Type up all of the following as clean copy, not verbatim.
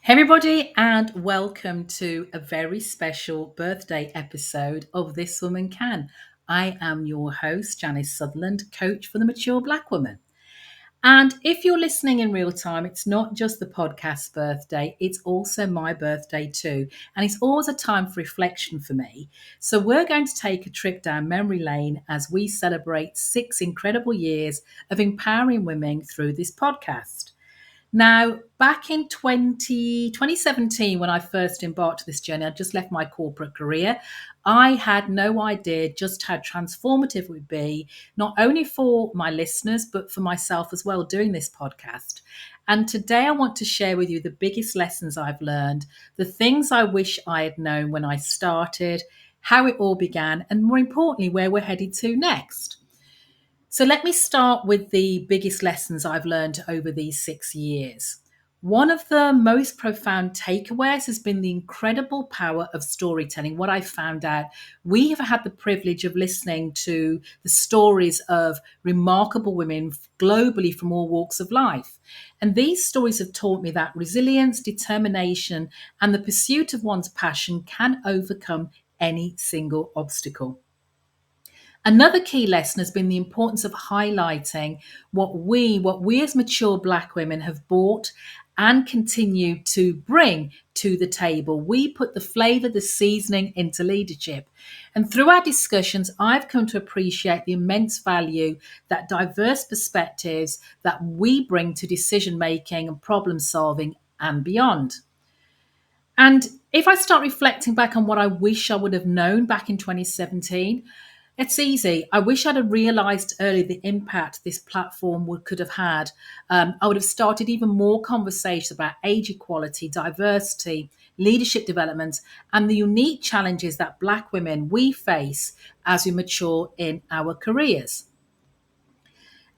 Hey everybody, and welcome to a very special birthday episode of This Woman Can. I am your host, Janice Sutherland, coach for the mature Black woman. And if you're listening in real time, it's not just the podcast's birthday, it's also my birthday too. And it's always a time for reflection for me. So we're going to take a trip down memory lane as we celebrate 6 incredible years of empowering women through this podcast. Now, back in 2017, when I first embarked on this journey, I just left my corporate career. I had no idea just how transformative it would be, not only for my listeners, but for myself as well, doing this podcast. And today I want to share with you the biggest lessons I've learned, the things I wish I had known when I started, how it all began, and more importantly, where we're headed to next. So let me start with the biggest lessons I've learned over these 6 years. One of the most profound takeaways has been the incredible power of storytelling. What I found out, we have had the privilege of listening to the stories of remarkable women globally from all walks of life. And these stories have taught me that resilience, determination, and the pursuit of one's passion can overcome any single obstacle. Another key lesson has been the importance of highlighting what we as mature Black women have brought and continue to bring to the table. We put the flavour, the seasoning into leadership. And through our discussions, I've come to appreciate the immense value that diverse perspectives that we bring to decision making and problem solving and beyond. And if I start reflecting back on what I wish I would have known back in 2017, it's easy. I wish I'd have realised early the impact this platform could have had. I would have started even more conversations about age equality, diversity, leadership development, and the unique challenges that Black women we face as we mature in our careers.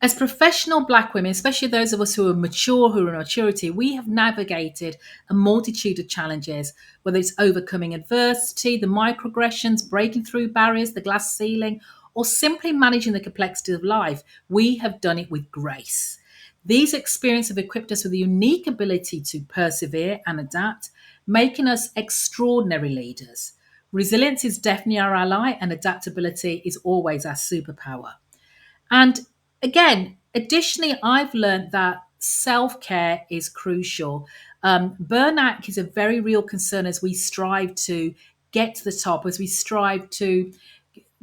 As professional Black women, especially those of us who are mature, who are in maturity, we have navigated a multitude of challenges, whether it's overcoming adversity, the microaggressions, breaking through barriers, the glass ceiling, or simply managing the complexity of life. We have done it with grace. These experiences have equipped us with a unique ability to persevere and adapt, making us extraordinary leaders. Resilience is definitely our ally, and adaptability is always our superpower. And again, additionally, I've learned that self care is crucial. Burnout is a very real concern as we strive to get to the top, as we strive to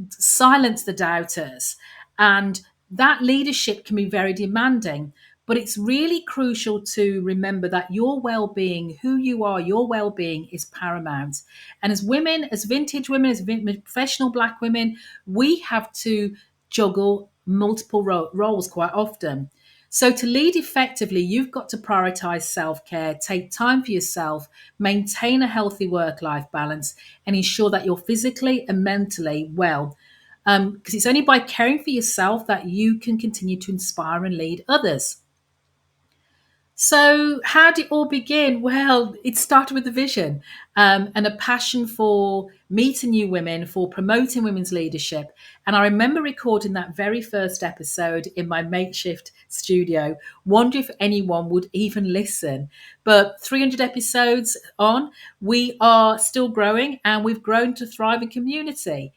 silence the doubters. And that leadership can be very demanding. But it's really crucial to remember that your well being, who you are, your well being is paramount. And as women, as vintage women, as professional Black women, we have to juggle multiple roles quite often. So, to lead effectively, you've got to prioritize self care, take time for yourself, maintain a healthy work life balance, and ensure that you're physically and mentally well. Because it's only by caring for yourself that you can continue to inspire and lead others. So, how did it all begin? Well, it started with a vision and a passion for meeting new women, for promoting women's leadership. And I remember recording that very first episode in my makeshift studio, wondering if anyone would even listen. But 300 episodes on, we are still growing and we've grown to thrive in community.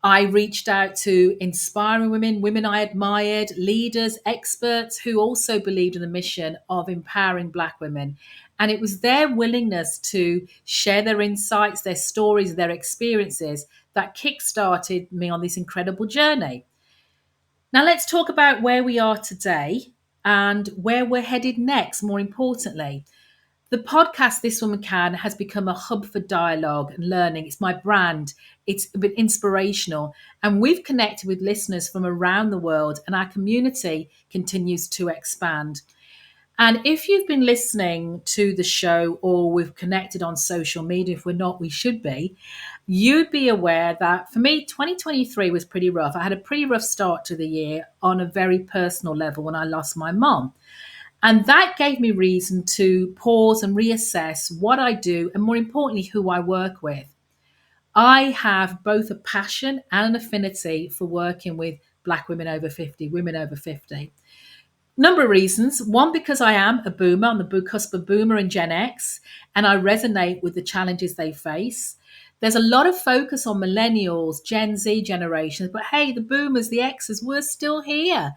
I reached out to inspiring women, women I admired, leaders, experts who also believed in the mission of empowering Black women. And it was their willingness to share their insights, their stories, their experiences that kickstarted me on this incredible journey. Now, let's talk about where we are today and where we're headed next, more importantly. The podcast This Woman Can has become a hub for dialogue and learning. It's my brand. It's been inspirational. And we've connected with listeners from around the world, and our community continues to expand. And if you've been listening to the show or we've connected on social media, if we're not, we should be, you'd be aware that for me, 2023 was pretty rough. I had a pretty rough start to the year on a very personal level when I lost my mom. And that gave me reason to pause and reassess what I do and, more importantly, who I work with. I have both a passion and an affinity for working with Black women over 50, women over 50. Number of reasons. One, because I am a boomer, on the cusp of boomer and Gen X, and I resonate with the challenges they face. There's a lot of focus on millennials, Gen Z generations, but hey, the boomers, the X's, we're still here.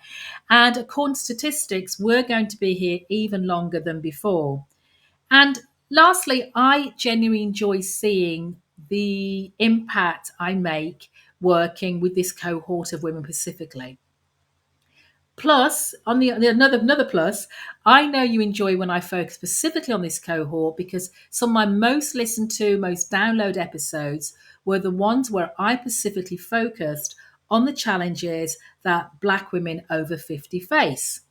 And according to statistics, we're going to be here even longer than before. And lastly, I genuinely enjoy seeing the impact I make working with this cohort of women specifically. Plus, on another plus, I know you enjoy when I focus specifically on this cohort because some of my most listened to, most download episodes were the ones where I specifically focused on the challenges that Black women over 50 face.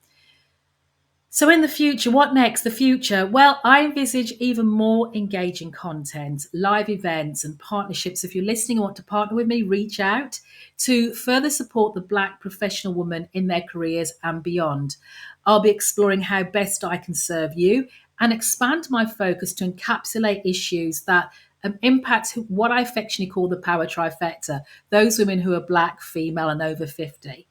So, in the future, what next? The future. Well, I envisage even more engaging content, live events, and partnerships. If you're listening and want to partner with me, reach out to further support the Black professional woman in their careers and beyond. I'll be exploring how best I can serve you and expand my focus to encapsulate issues that impact what I affectionately call the Power Trifecta, those women who are Black, female, and over 50.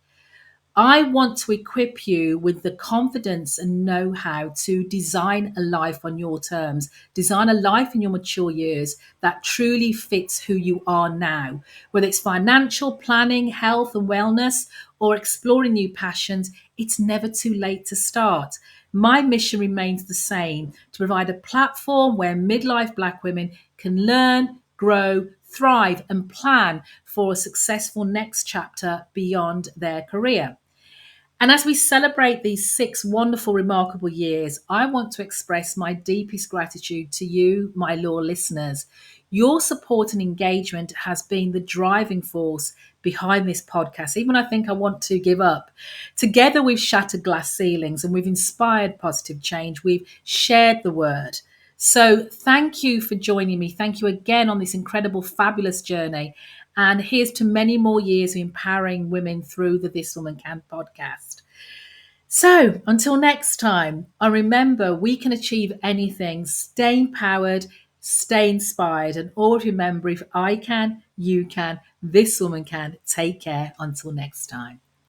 I want to equip you with the confidence and know how to design a life on your terms, design a life in your mature years that truly fits who you are now. Whether it's financial planning, health and wellness, or exploring new passions, it's never too late to start. My mission remains the same, to provide a platform where midlife Black women can learn, grow, thrive, and plan for a successful next chapter beyond their career. And as we celebrate these 6 wonderful, remarkable years, I want to express my deepest gratitude to you, my loyal listeners. Your support and engagement has been the driving force behind this podcast, even when I think I want to give up. Together, we've shattered glass ceilings and we've inspired positive change. We've shared the word. So, thank you for joining me. Thank you again on this incredible, fabulous journey. And here's to many more years of empowering women through the This Woman Can podcast. So until next time, I remember we can achieve anything. Stay empowered, stay inspired, and always remember if I can, you can, this woman can. Take care until next time.